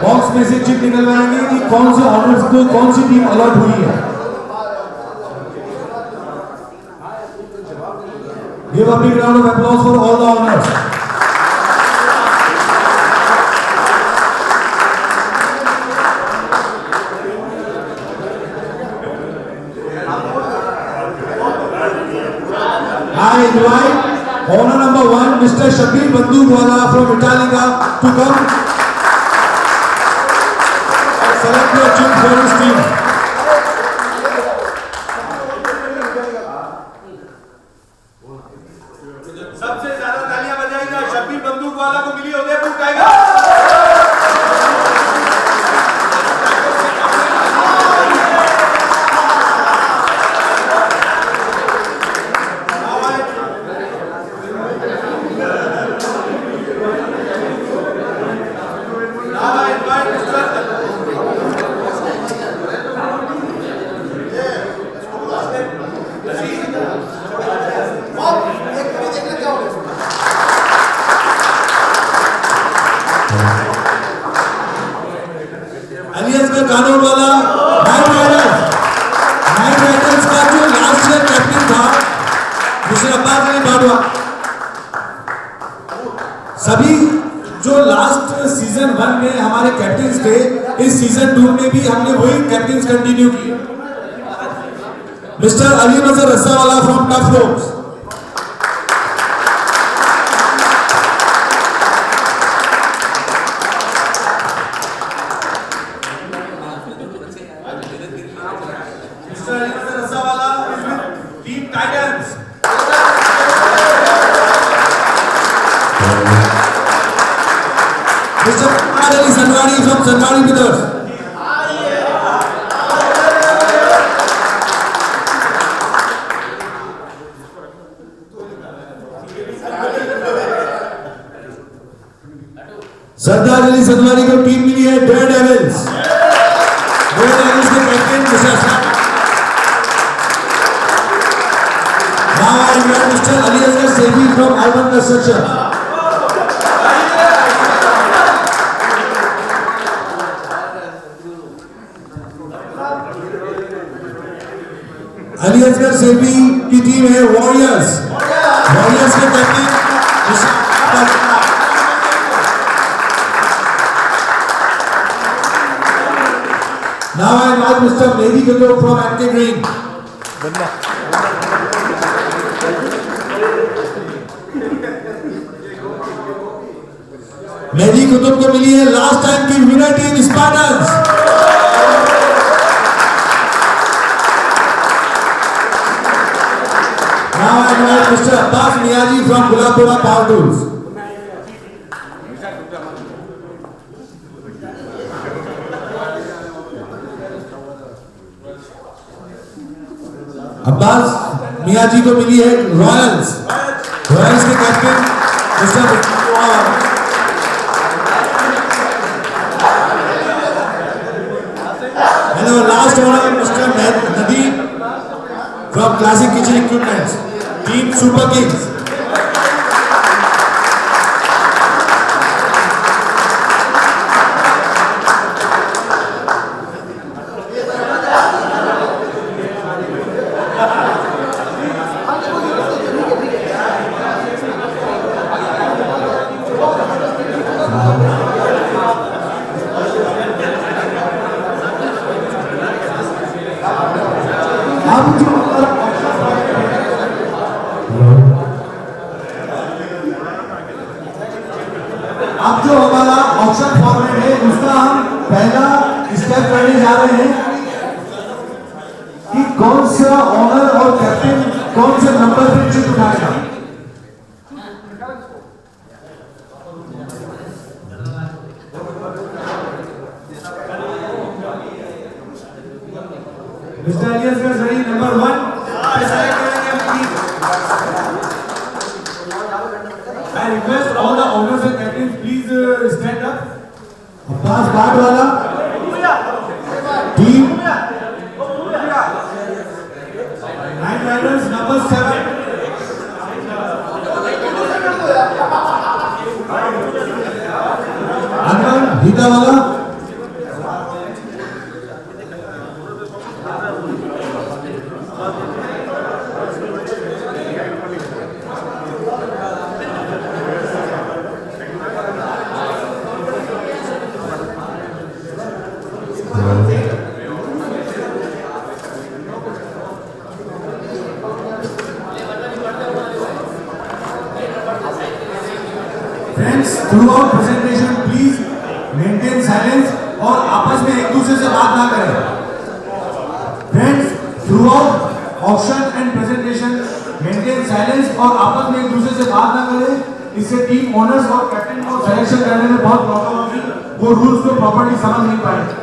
Box में से chip निकलवाएंगे कि कौन से ऑनर्स को कौन सी टीम अलॉट हुई है। Give a big round of applause for all the honors. I invite honor number 1, Mr. Shabbir Bandukwala from Italica to come select your chip for his team. सबसे ज्यादा तालियां बजाएगा शब्बीर बंदूकवाला को मिली उदयपुर टाइगर। अलियंस का कानून वाला नाइट राइडर्स का जो लास्ट ईयर कैप्टन था मिस्टर अब्बास अली बाडवा, सभी जो लास्ट सीजन 1 में हमारे कैप्टन्स थे इस सीजन 2 में भी हमने वही कैप्टन्स कंटिन्यू किए। Mister Ali Nazar Rassawala from Tough Ropes, Mr. Ali Nazar Rassawala is with Team Titans. Mr. Ali Sanwani from Sanwani Brothers, Sardar Ali Sandwani को टीम मिली है डेयर डेविल्स। डेयर डेविल्स के captain mister mister Ali Asghar Sethi from Urban Construction. Ali Asghar Sethi की team है Warriors. Warriors के captain mister Now I invite Mr. Mehdi Kutub from MK Green. Mehdi Kutub को मिली है last time की winner team Spartans. Now I invite Mr. Abbas Miyaji from Gulabpura Power Tools. Abbas मियाँ जी को मिली है Royals. Royals के captain mister hello last owner mister Nadeem from classic kitchen equipments team super Kings. अब जो हमारा ऑप्शन फॉर्मेट है उसका हम पहला स्टेप करने जा रहे हैं कि कौन सा ऑनर और कैप्टन कौन से नंबर पे चिट उठाएगा। मिस्टर अली असगर सही नंबर 1 सेलेक्ट करेंगे। I request all the owners and captains please stand up. Abbas बाट वाला team night Riders number 7 Anwar Bhitawala throughout presentation please maintain silence और आपस में एक दूसरे से बात ना करें। Friends, throughout auction and presentation maintain silence और आपस में एक दूसरे से बात ना करें। इससे टीम ओनर्स और कैप्टन को सिलेक्शन करने में बहुत प्रॉब्लम होगी, वो रूल्स को प्रॉपर्ली समझ नहीं पाएंगे।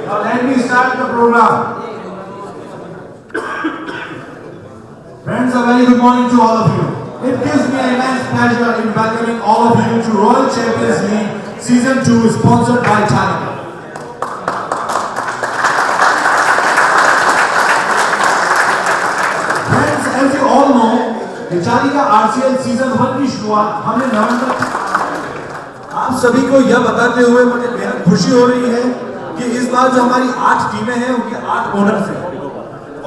Now let me start the program. Friends, a very good morning to all of you. It gives me an immense pleasure in welcoming all of you to Royal Champions League Season 2 sponsored by Italika. Friends, as you all know, Italika RCL Season 1 की शुरुआत हमने नवंबर। आप सभी को यह बताते हुए मुझे बेहद खुशी हो रही है कि इस बार जो हमारी 8 टीमें हैं उनके 8 ओनर्स हैं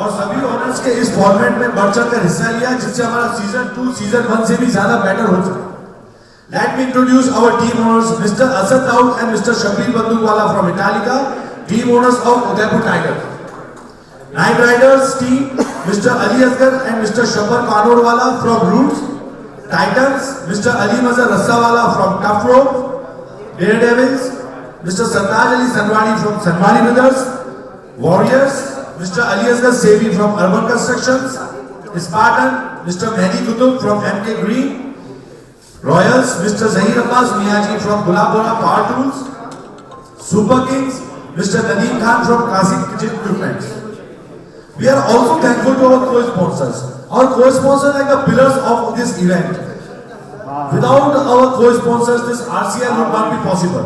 और सभी ओनर्स के इस फॉर्मेट में बढ़ चढ़कर हिस्सा लिया जिससे हमारा सीजन 2 सीजन 1 से भी ज्यादा बेटर हो सके। Let me introduce our team owners, Mr. Asad Daud and Mr. Shabir Bandukwala from Italika, team owners of Udaipur Tigers. Night Riders team, Mr. Ali Asgar and Mr. Shabbar Kanodwala from Roots. Titans, Mr. Ali Mazhar Rassawala from Tough Rope. Daredevils, Mr. Sartaj Ali Sanwani from Sanwani Brothers. Warriors, Mr. Ali Asgar Sevi from Urban Constructions. Spartan, Mr. Mehdi Kutub from MK Green. Royals, Mr. Zahir Abbas Miyaji from Gulabora Power Tools. Super Kings, Mr. Nadeem Khan from Qasim Kitchen Equipment. We are also thankful to our co-sponsors. Our co-sponsors are the pillars of this event. Without our co-sponsors, this RCL would not be possible.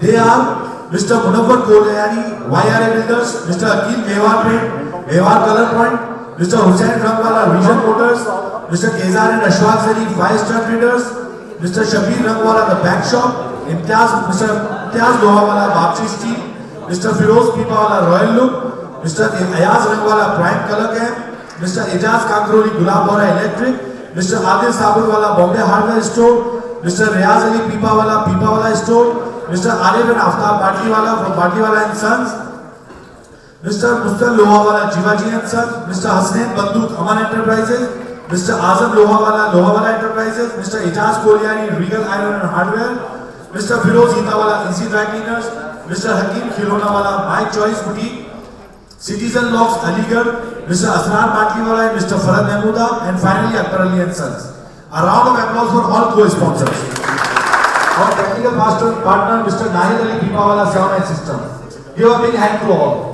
They are Mr. Munawwar Kolayani, YRA Builders, Mr. Akil Mewar Paint, Mewar Color Point, Mr. Hussain Rangwala Vision Motors, Mr. Kezar and Ashwaq Zari 5-star Traders, Mr. Shabir Rangwala The Back Shop, Mr. Imtiaz Lohawala Bapchi Steel, Mr. Firoz Pipawala Royal Look, Mr. Ayaz Rangwala Prime Color Camp, Mr. Ijaz Kankroli Gulabora Electric, Mr. Adil Sabulwala Bombay Hardware Store, Mr. Riyaz Ali Pipawala Store, Mr. Arif and Aftab Batiwala from Batiwala and Sons, Mr. Mustal Lohawala Jivaji and Sons, Mr. Hasnain Banduk Aman Enterprises, Mr. Azam Lohawala Enterprises, Mr. Ijaz Kolyani Regal Iron and Hardware, Mr. Firoz Hitawala Easy Dry Cleaners, Mr. Hakim Khilonawala My Choice Boutique, Citizen Locks Aligarh, Mr. Asrar Batliwala and Mr. Farad Mahmooda, and finally Akbar Ali and Sons. A round of applause for all co-sponsors. Our technical partner Mr. Nahid Ali Pipawala 7 System. Give a big hand to all.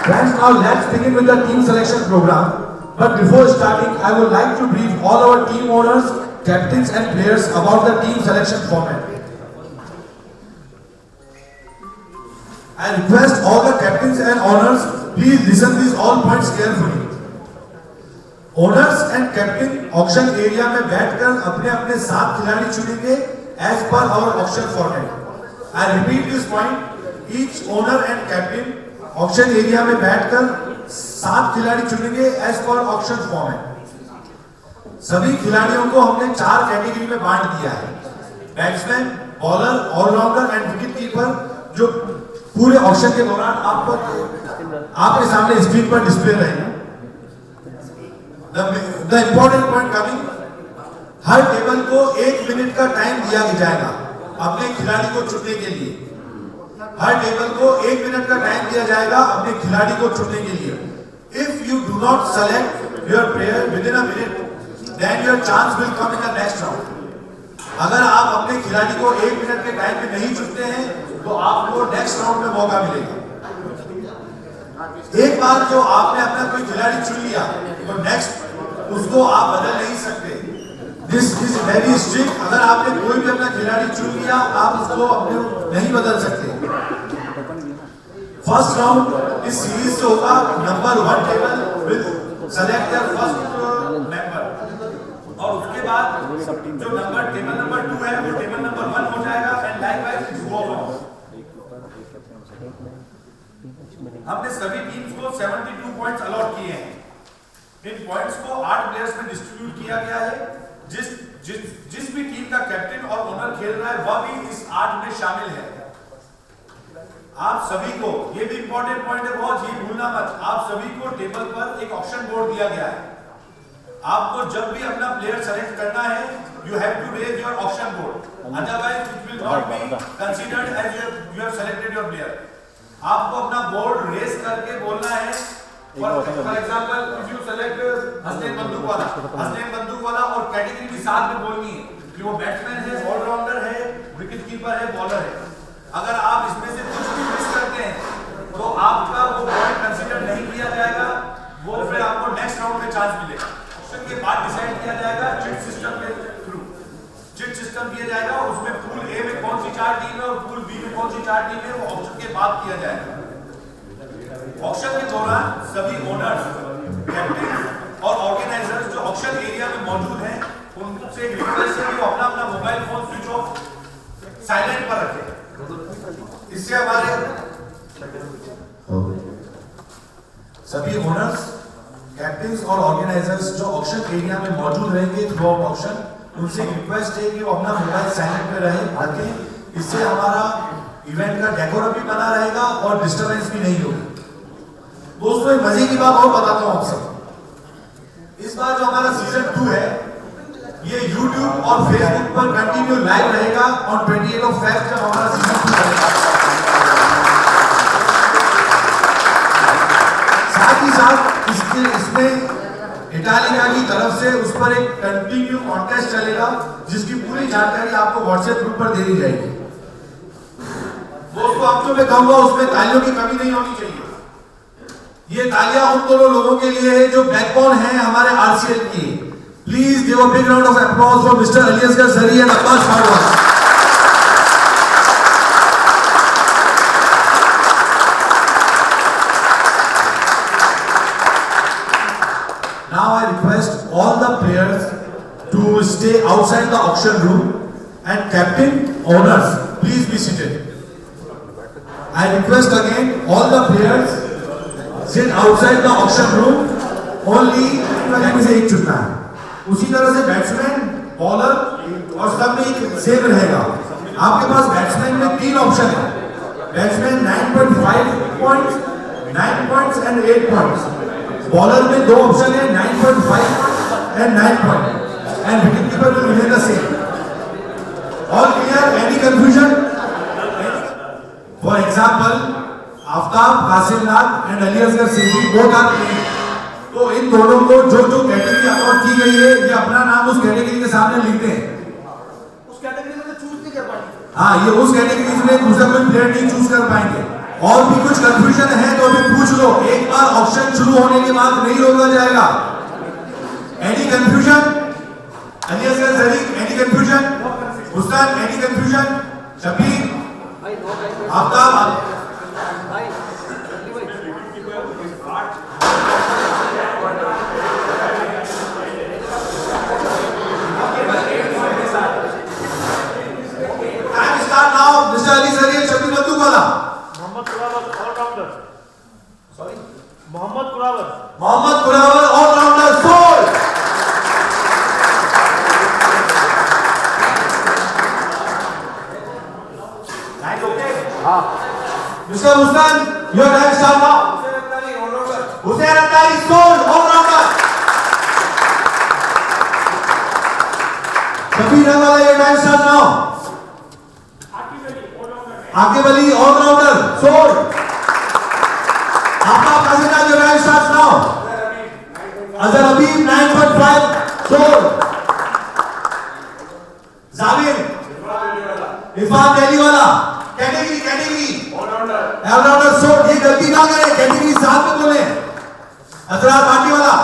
Friends, now let's begin with the team selection program. But before starting, I would like to brief all our team owners, captains and players about the team selection format. I request all the captains and owners, please listen these all points carefully. Owners and captain auction area में बैठकर अपने अपने 7 खिलाड़ी चुनेंगे as per our auction format. I repeat this point. Each owner and captain auction area में बैठकर 7 खिलाड़ी चुनेंगे एज पर ऑक्शन फॉर्मेट। सभी खिलाड़ियों को हमने 4 कैटेगरी में बांट दिया है, batsman, bowler, allrounder and wicket keeper, जो पूरे ऑक्शन के दौरान आपके सामने स्क्रीन पर डिस्प्ले रहेंगे। The important point coming, her table को 1 मिनट का टाइम दिया जाएगा अपने खिलाड़ी को चुनने के लिए। हर टेबल को 1 मिनट का टाइम दिया जाएगा अपने खिलाड़ी को चुनने के लिए। If you do not select your player within a minute, then your chance will come in the next round. अगर आप अपने खिलाड़ी को 1 मिनट के टाइम में नहीं चुनते हैं, तो आपको नेक्स्ट राउंड में मौका मिलेगा। एक बार जो आपने अपना कोई खिलाड़ी चुन लिया, तो नेक्स्ट उसको आप बदल नहीं सकते। This is very strict. अगर आपने कोई भी अपना खिलाड़ी चुन लिया, आप उसको अपने नहीं बदल सकते। फर्स्ट राउंड इस सीरीज से होगा। Number 1 table will select the first member, और उसके बाद जो टेबल नंबर 2 है वो टेबल नंबर 1 हो जाएगा and likewise it go on. हमने सभी टीम्स को 72 पॉइंट्स अलॉट किए हैं। इन पॉइंट्स को 8 प्लेयर्स में डिस्ट्रीब्यूट किया गया है। जिस भी टीम का कैप्टन और ओनर खेल रहा है वह भी इस 8 में शामिल है। आप सभी को, ये भी इंपॉर्टेंट पॉइंट है बहुत, ये भूलना मत, आप सभी को टेबल पर एक ऑप्शन बोर्ड दिया गया है। आपको जब भी अपना प्लेयर सेलेक्ट करना है, you have to raise your auction board, otherwise it will not be considered as you have selected your player. आपको अपना बोर्ड रेस करके बोलना है। For example if you select Hasnain बंदूक वाला और कैटेगरी भी साथ में बोलनी है कि वो बैट्समैन है, ऑलराउंडर है, विकेट कीपर है, बॉलर है। अगर आप इसमें से कुछ भी मिस करते हैं तो आपका वो पॉइंट कंसीडर नहीं किया जाएगा, वो फिर आपको नेक्स्ट राउंड में चांस मिलेगा। ऑप्शन के बाद डिसाइड किया जाएगा चिट सिस्टम के थ्रू। चिट सिस्टम किया जाएगा, उसमें पूल ए में कौन सी 4 टीम है और पूल बी में कौन सी 4 टीम है, वो ऑप्शन के बाद किया जाएगा। ऑक्शन के दौरान सभी ओनर्स, कैप्टन और ऑर्गेनाइजर्स जो ऑक्शन एरिया में मौजूद हैं, उनसे रिक्वेस्ट है कि वो अपना अपना mobile phone switch off silent पर रखें। इससे हमारे सभी ओनर्स, कैप्टन और ऑर्गेनाइजर्स जो ऑक्शन एरिया में मौजूद रहेंगे थ्रू आउट ऑक्शन, उनसे रिक्वेस्ट है कि वो अपना मोबाइल साइलेंट पे रखें। इससे हमारा इवेंट का डेकोरम भी बना रहेगा और डिस्टरबेंस भी नहीं होगी। दोस्तों एक मजे की बात और बताता हूं आप सब। इस बार जो हमारा सीजन 2 है, ये YouTube और Facebook पर कंटिन्यू लाइव रहेगा ऑन 28 फेब जब हमारा सीजन 2 रहेगा। साथ ही साथ इसमें इटालिया की तरफ से उस पर एक कंटिन्यू कॉन्टेस्ट चलेगा, जिसकी पूरी जानकारी आपको व्हाट्सएप ग्रुप पर दे दी जाएगी। दोस्तों आपको मैं कहूंगा उसमें तालियों की कमी नहीं होनी चाहिए। ये तालियां उन दोनों लोगों के लिए है जो बैकबोन है हमारे आरसीएल की। Please give a big round of applause for mister Aliasgar Zari and Abbas Farooq. Now I request all the players to stay outside the auction room and captain, owners, please be seated. I request again all the players sit outside the auction room, only category से एक चुनना है। उसी तरह से batsman, bowler और सब में एक सेम रहेगा। आपके पास बैट्समैन में 3 ऑप्शन है। Batsman 9.5 points, 9 points and 8 points. Bowler में 2 ऑप्शन है, 9.5 and 9 point and wicket keeper will remain the same. All clear? Any confusion? For example Aftab, Qasim Nag and Aliasgar Siddiqui both are playing. तो इन दोनों को जो जो कैटेगरी अलॉट की गई है, ये अपना नाम उस कैटेगरी के सामने लिखते हैं। उस कैटेगरी में तो चूज नहीं कर पाएंगे। हाँ, ये उस कैटेगरी में दूसरा कोई प्लेयर नहीं चूज कर पाएंगे। और भी कुछ कंफ्यूजन है तो अभी पूछ लो, एक बार ऑप्शन शुरू होने के बाद नहीं रोका जाएगा। Any confusion? Aliasgar Zari, any confusion? उस्ताद, any confusion? Shabbir, Aftab, mister Ali Zari, Shabbir बंदूक वाला, Mohammed Kurawar allrounder, sold. Right, okay. हाँ mister Hussain, your time start now. Hussain Ansari, sold, allrounder. Shabbir वाला, your time start now. Aqib Ali, allrounder, sold. आपका प्रेसिडेंट जो time start now. Azhar Habib, 9.5, sold. Javir, Irfan Delhi वाला, कैटेगरी ऑलराउंडर, सोल। ये गलती ना करें, कैटेगरी साथ में बोले। असरार पार्टी वाला,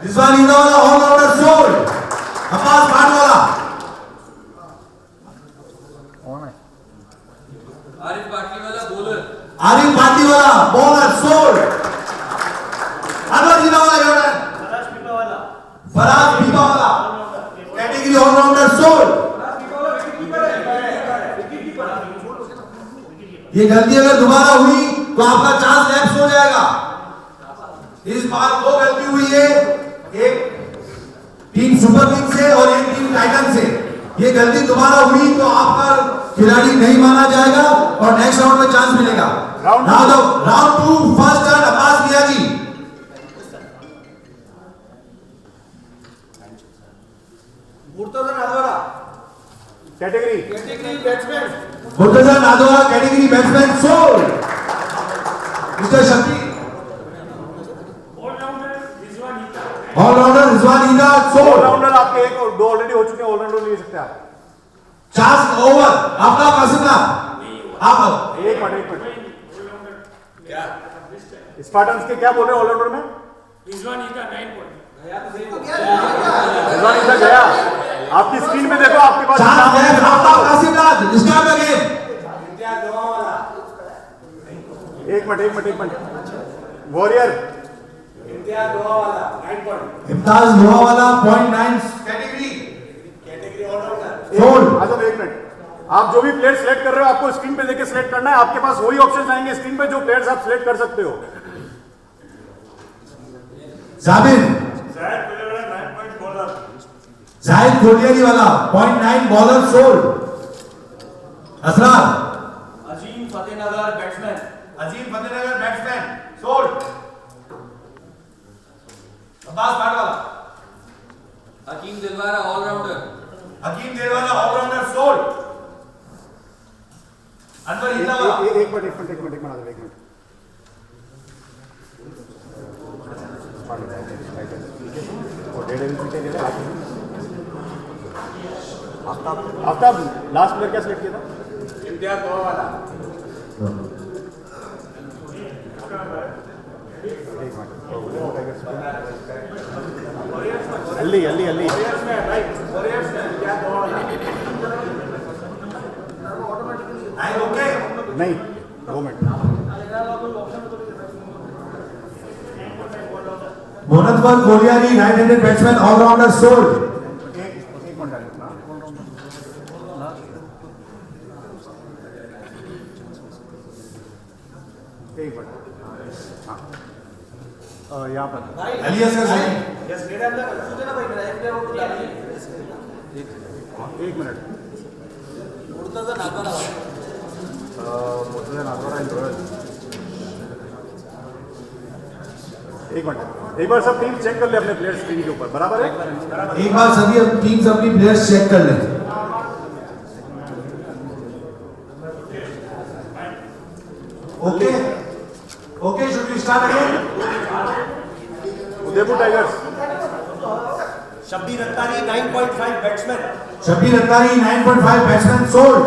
रिजवान ईदा वाला, ऑलराउंडर, सोल। अब्बास भाट वाला, आरिफ पाटली वाला, बॉलर। आरिफ पार्टी वाला, बॉलर, सोल। अनवर जीना वाला, योरन। फराज पीपा वाला, कैटेगरी ऑलराउंडर, सोल। ये गलती अगर दोबारा हुई तो आपका चांस लैप्स हो जाएगा। इस बार 2 गलती हुई है, एक टीम सुपर किंग्स से और एक टीम टाइटन से। ये गलती दोबारा हुई तो आपका खिलाड़ी नहीं माना जाएगा और नेक्स्ट राउंड में चांस मिलेगा। Round round 2 first turn Abbas Miyan ji. Murtaza Nadwara category category batsman Murtaza Nadwara category batsman sold. Mister Shakti allrounder Rizwan Eida sold. Allrounder आपके एक और दो ऑलरेडी हो चुके हैं, ऑलराउंडर ले सकते हैं आप। चांस ओवर आपका कासिम आप एक मिनट क्या स्पार्टन्स के क्या बोल रहे हैं ऑलराउंडर में? रिजवान ईदा 9 पॉइंट। रिजवान ईदा गया। आपकी स्क्रीन में देखो, आपके पास चांस है आपका कासिम राज स्टार्ट द गेम। एक मिनट वॉरियर इम्ताज लोहावाला 0.9 कैटेगरी सोल्ड। आजम एक मिनट, आप जो भी प्लेयर सिलेक्ट कर रहे हो आपको स्क्रीन पे देके सिलेक्ट करना है। आपके पास वही ऑप्शंस आएंगे स्क्रीन पे जो प्लेयर्स आप सिलेक्ट कर सकते हो। जाबिर जाहिद कोलियारी वाला 0.9 bowler sold. Asrar Azim Fatehnagar batsman Azim Fatehnagar batsman sold. Abbas बाट वाला Hakim Dilwara allrounder. Hakim Delwala allrounder sold. Anwar Eida वाला एक मिनट आजम एक मिनट। और आफ्ताब लास्ट प्लेयर क्या सिलेक्ट किया था? इम्तियाज दोवावाला अल्ली नाइन ओके नहीं 2 minute. Montawar Koliyari right handed batsman allrounder sold. एक मिनट हाँ यहाँ पर अली असगर सही। यस गेट अंदर सूझे ना भाई मेरा एक प्लेयर और डालिए। एक मिनट मुर्तजा नादवारा एक मिनट, एक बार सब टीम चेक कर ले अपने प्लेयर स्क्रीन के ऊपर, बराबर है? एक बार सभी टीम्स अपनी प्लेयर्स चेक कर लें। Okay okay should we start again? Udaipur tigers Shabbir Attari 9.5 batsman Shabbir Attari 9.5 batsman sold.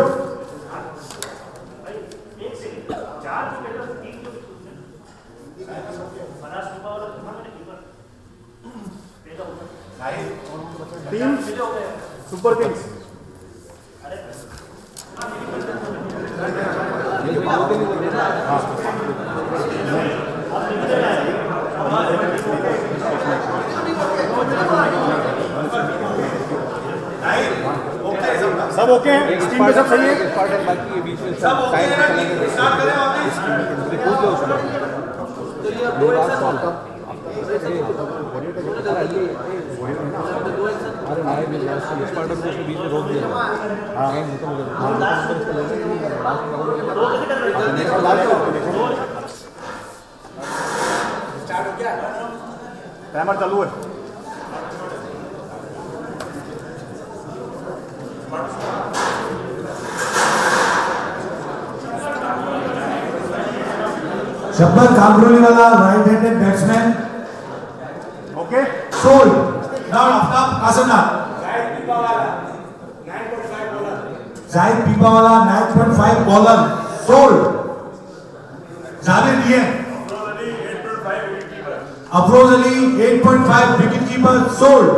Team super kings सब ओके हैं? स्क्रीन पे सब सही है? सब ओके है ना? टीम स्टार्ट करें वापस। अरे नायक स्पार्टन को बीच में रोक दिया। टाइमर चालू है। शब्बर कामरोली वाला right handed batsman okay sold. Now Aftab Qasim Zahid पीपा वाला 9.5 bowler sold. Jabir DM Afroz Ali 8.5 wicket keeper sold.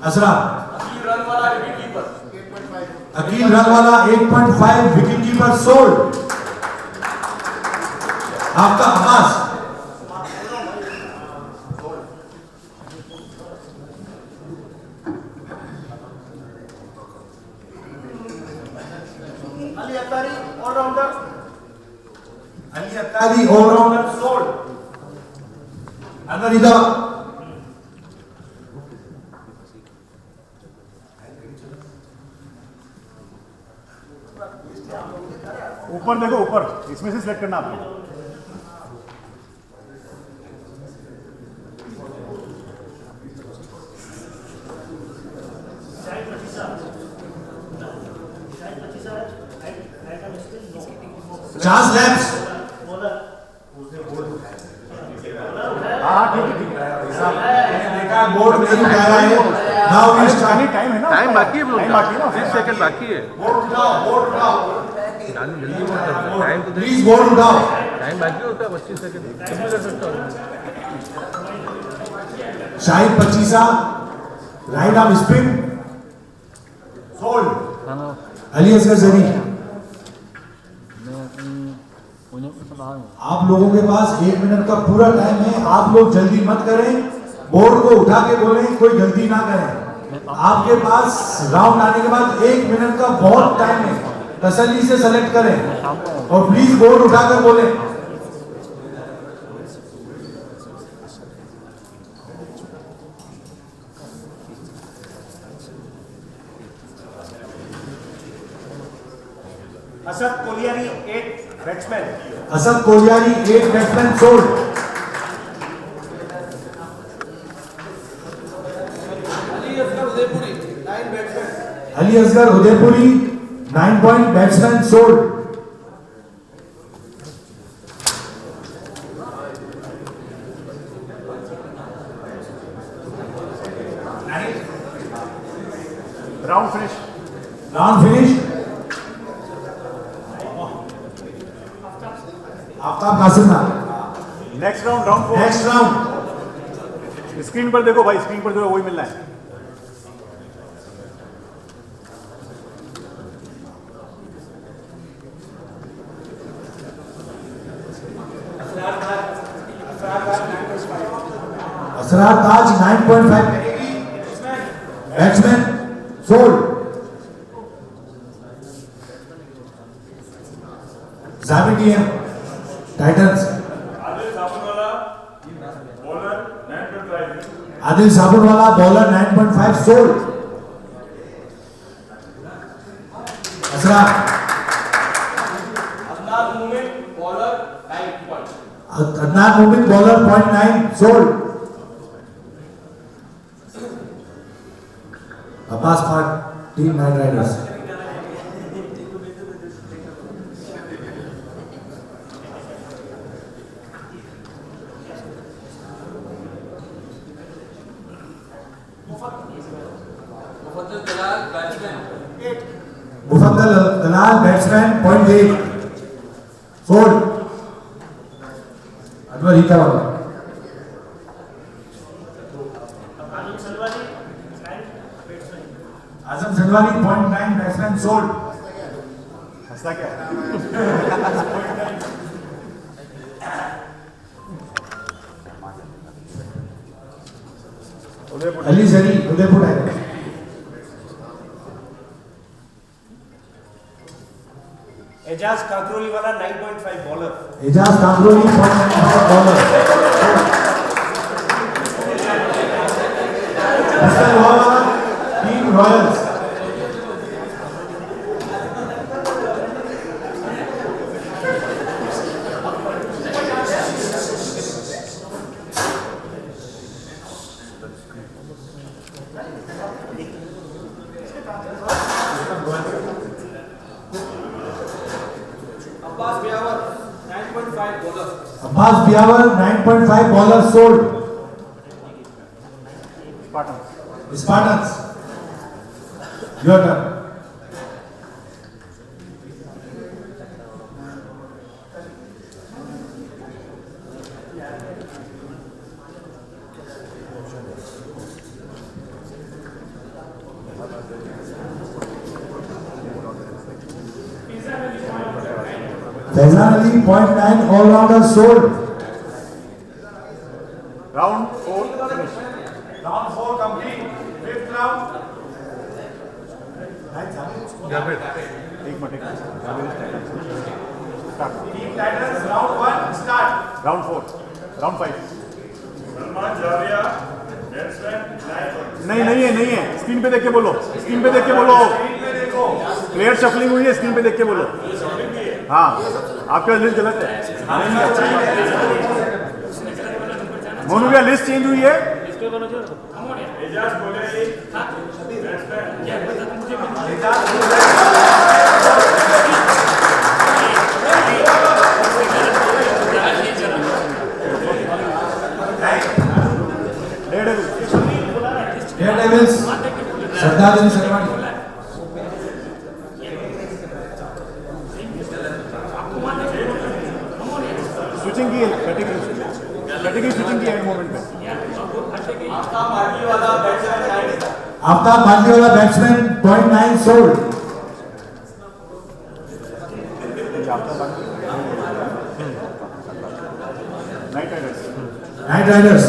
Asra Aqeel Rangwala 8.5 wicket keeper sold. आपका Abbas Ali Attari allrounder Ali Attari allrounder sold. Anwar Eida ऊपर देखो, ऊपर इसमें से सिलेक्ट करना आपको। Chance lapse. हाँ ठीक है, ठीक है। देखा बोर्ड नहीं उठा रहा है। Now we start. टाइम है ना, टाइम बाकी है, टाइम बाकी है ना, 30 सेकंड बाकी है। बोर्ड उठाओ, बोर्ड उठाओ। डालने जल्दी मत करना, टाइम तो प्लीज बोर्ड उठाओ। टाइम बाकी होता है 25 सेकंड, कुछ भी कर सकता हूँ। Shahid 25 right arm spin sold. हाँ ना, अली असगर जरी। मैं पुणे में तो बाहर हूँ। आप लोगों के पास 1 मिनट का पूरा टाइम है। आप लोग जल्दी मत करें, बोर्ड को उठा के बोलें, कोई जल्दी ना करें। आपके पास राउंड आने के बाद 1 मिनट का बहुत टाइम है, तसल्ली से सेलेक्ट करें और प्लीज बोर्ड उठाकर बोलें। Asad Koliyari 8 batsman. Asad Koliyari 8 batsman sold. Ali Asghar Udaipuri 9 batsman. Ali Asghar Udaipuri 9 point batsman sold. Round finish. Round finish. Aftab Qasim ना। Next round, round 4। Next round. Screen पर देखो भाई, स्क्रीन पर जो है वही मिलना है। Asrar Taj 9.5 batsman sold. Jabir DM titans. Adil Sabunwala bowler 9.5 sold. Asrar. Adnan Momin bowler 9 point. Adnan Momin bowler 0.9 sold. Abbas park team night riders. Mufaddal Dalal batsman Mufaddal Dalal batsman 0.8 sold. Anwar Hita वाला। Azam Sanwari 0.9 batsman sold. हंसता क्या है? अली जरी उदयपुर टाइगर्स। एजाज काकरोली वाला 9.5 बॉलर। एजाज काकरोली 0.95 बॉलर। हुसैन वाला team royals. Abbas Beawar 9.5 bowler. Abbas Beawar 9.5 bowler sold. Spartans your turn. Faizan Ali 0.9 allrounder sold. Round 4 finish. Round 4 complete. 5th round. एक minute team titans round 1 start. Round 4, round 5। नहीं नहीं है, नहीं है। स्क्रीन पे देख के बोलो, स्क्रीन पे देख के बोलो। स्क्रीन पे देखो। प्लेयर शफलिंग हुई है, स्क्रीन पे देख के बोलो। हाँ आपका लिस्ट गलत है। मोनू भैया लिस्ट चेंज हुई है। डेयरडेविल्स श्रद्धांजलि सेरेमनी स्विचिंग की कैटेगरी स्विचिंग की एंड मोमेंट में। आफ्ताब मालवी वाला batsman 0.9 sold. Knight riders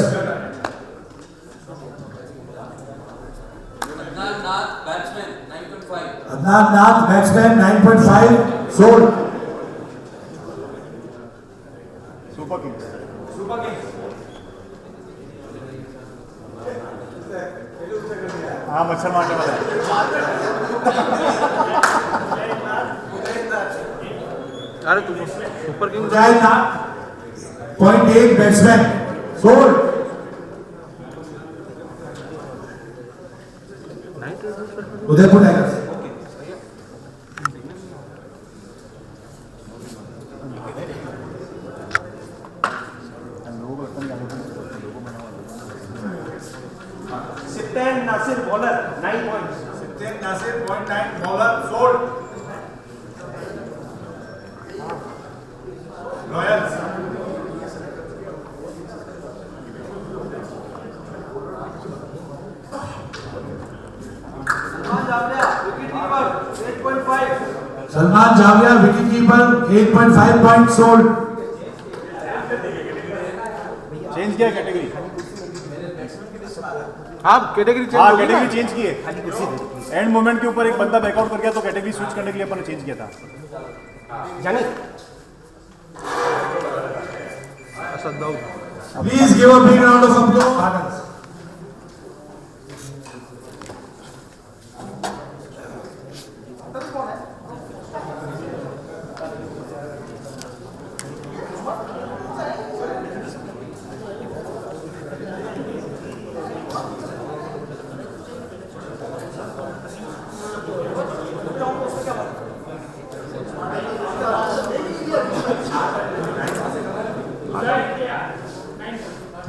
Adnan Nath, batsman, 9.5. Adnan Nath batsman 9.5 sold. Super kings. हाँ मच्छर मारने वाला है। अरे तुम super kings Mujahid Nath 0.8 batsman sold. Udaipur tigers Sibtain Nasir bowler 9 points. Sibtain Nasir 0.9 bowler sold. Royals Salman Jawiya wicket keeper 8.5 point sold. Change किया कैटेगरी। आप कैटेगरी चेंज हाँ होगी ना? कैटेगरी चेंज की है। एंड मोमेंट के ऊपर एक बंदा बैकआउट कर गया तो कैटेगरी स्विच करने के लिए अपन ने चेंज किया था। Jani Asad Dawood. Please give a big round of applause.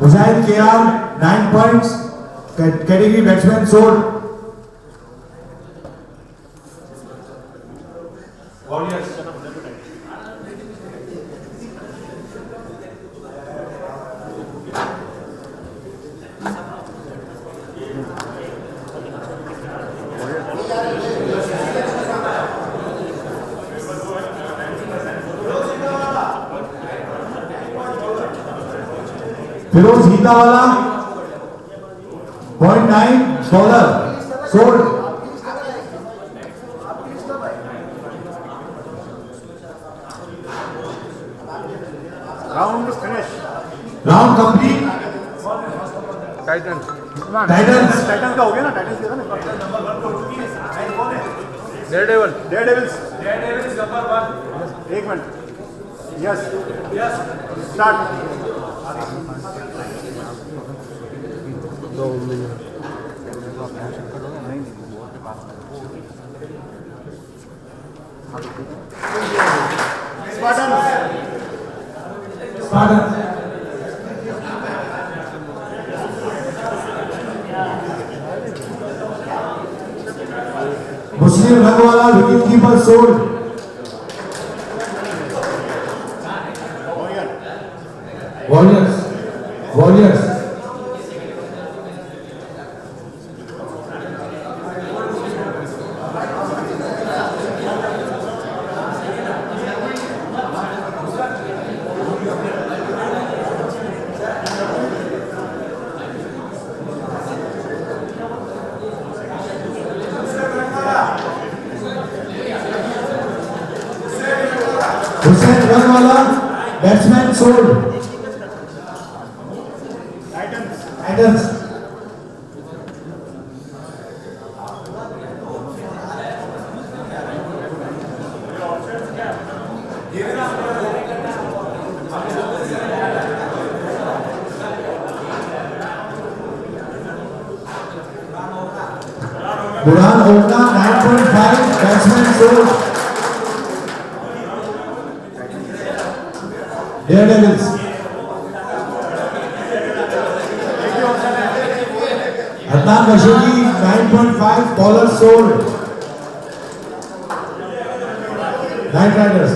Mujahid KR 9 points category batsman sold. Warriors Firoz Hitawala 0.9 bowler sold. Round finish. Round complete. Titans. Titans titans का हो गया ना। टाइटंस किया था ना। डेयरडेविल। डेयरडेविल्स। Daredevils number 1। एक minute. Yes start. Spartan Muslim Rangwala wicket keeper sold. Warriors warriors Hussain Rangwala batsman sold. Titans Burhan Opna 9.5 batsman sold daredevils. Adnan Khashoggi 9.5 bowler sold knight Riders.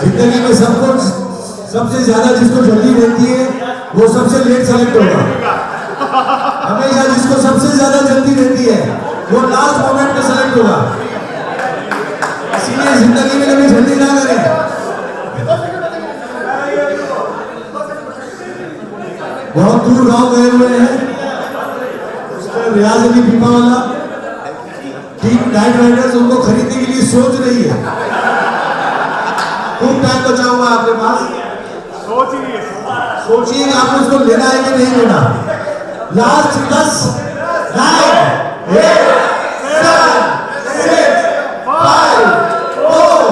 जिंदगी में सबको सबसे ज्यादा जिसको जल्दी रहती है वो सबसे लेट सेलेक्ट होगा। हमेशा जिसको सबसे ज्यादा जल्दी रहती है वो लास्ट मोमेंट में सेलेक्ट होगा। इसीलिए जिंदगी में कभी जल्दी ना करें। बहुत दूर गांव गए हुए हैं रियाज अली पीपा वाला टीम नाइट राइडर्स उनको खरीदने के लिए सोच रही है। खूब टाइम बचा हुआ आपके पास, सोचिए कि आपको उसको लेना है कि नहीं लेना। लास्ट 10 9 8 7 6 5 4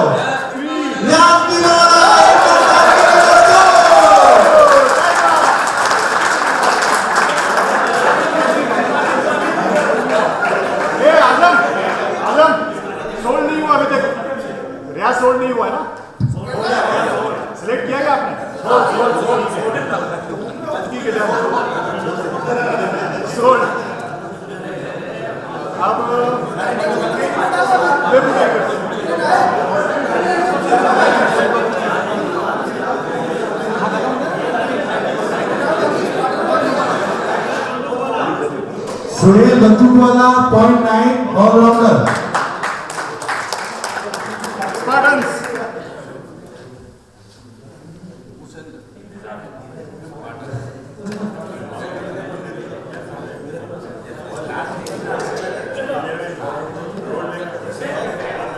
सोल्ड नहीं हुआ अभी तक, रियाज सोल्ड नहीं हुआ है ना? सिलेक्ट किया क्या आपने? ठीक है सोल्ड। अब Suhail Bandukwala 0.9 allrounder. Spartans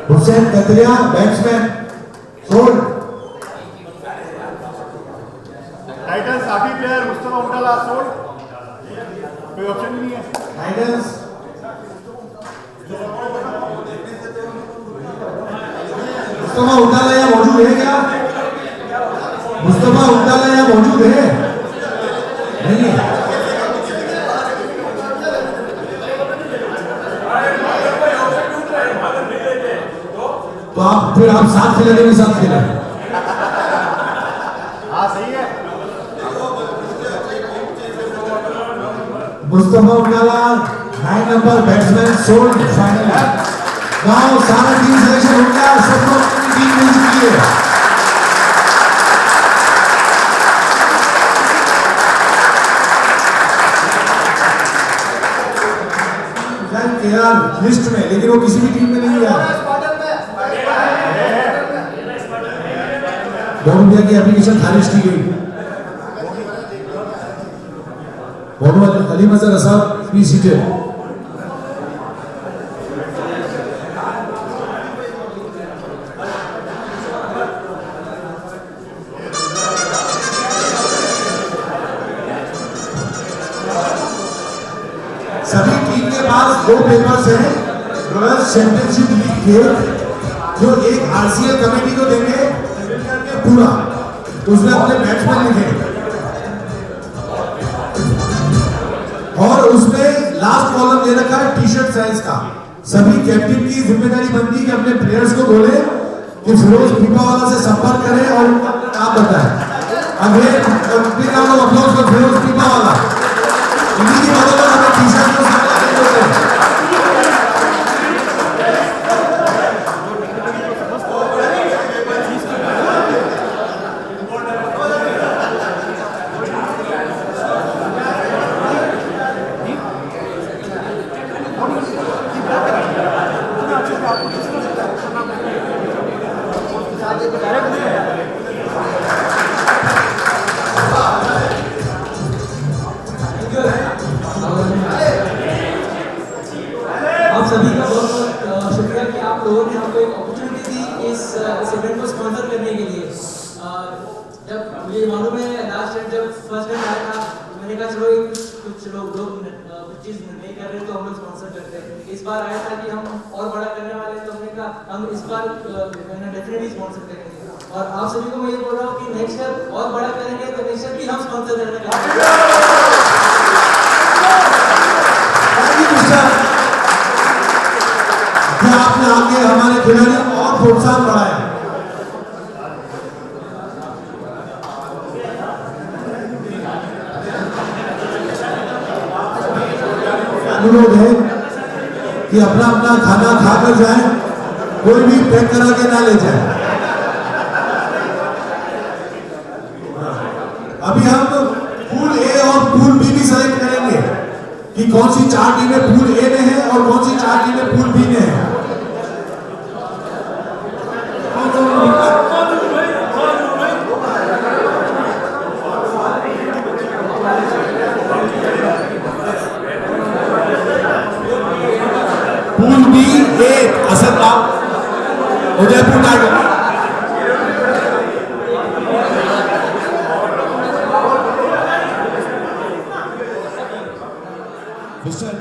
Hussain Katariya batsman sold. Titans आखिरी प्लेयर मुस्तफा उमटाला सोल्ड। कोई ऑप्शन नहीं है। टाइटंस मुस्तफा उमटाला यहाँ मौजूद है क्या? मुस्तफा उमटाला यहाँ मौजूद है? नहीं है। तो आप फिर आप साथ खिलाने के साथ खेलें। हाँ सही है। Mustafa Umtala 9 number batsman sold final. गाँव सारा टीम सिलेक्शन हो गया, सबको अपनी टीम मिल चुकी है। लिस्ट में, लेकिन वो किसी भी टीम में नहीं है। 2 रुपया की एप्लीकेशन खारिज की गई। मोहम्मद अली मजहर साहब प्लीज सीटेड। सभी टीम के पास 2 पेपर्स हैं रॉयल चैंपियनशिप लीग के, जो एक आरसीएल कमेटी को देंगे पूरा, उसमें अपने बैट्समैन लिखे और उसमें लास्ट कॉलम दे रखा है टी शर्ट साइज का। सभी कैप्टन की जिम्मेदारी बनती कि अपने प्लेयर्स को बोले कि फिरोज पीपावाला से संपर्क करें और उनका काम बताएं। अगले अप्लॉज फॉर फिरोज पीपावाला। इन्हीं की बदौलत हमें टी शर्ट को आप सभी का बहुत बहुत शुक्रिया कि आप लोगों ने हमको एक अपॉर्चुनिटी दी इस इवेंट को स्पॉन्सर करने के लिए। जब मुझे मालूम है लास्ट टाइम जब फर्स्ट टाइम आया था, मैंने कहा चलो कुछ लोग कुछ चीज़ नहीं कर रहे तो हम लोग स्पॉन्सर करते हैं। इस बार आया था कि हम और बड़ा करने वाले, तो हमने कहा हम इस बार डेफिनेटली स्पॉन्सर करेंगे। और आप सभी को मैं ये बोल रहा हूँ कि नेक्स्ट ईयर और बड़ा करेंगे तो नेक्स्ट ईयर भी हम स्पॉन्सर करने का आपने आगे हमारे खिलाड़ियों को और प्रोत्साहन बढ़ाया। अनुरोध है कि अपना अपना खाना खाकर जाएं, कोई भी पैक करा के ना ले जाए। अभी हम पूल ए और पूल बी भी सेलेक्ट करेंगे कि कौन सी 4 टीमें पूल ए में है और कौन सी 4 टीमें पूल बी में है। पूल बी ए असदबाग उदयपुर टाइगर। मिस्टर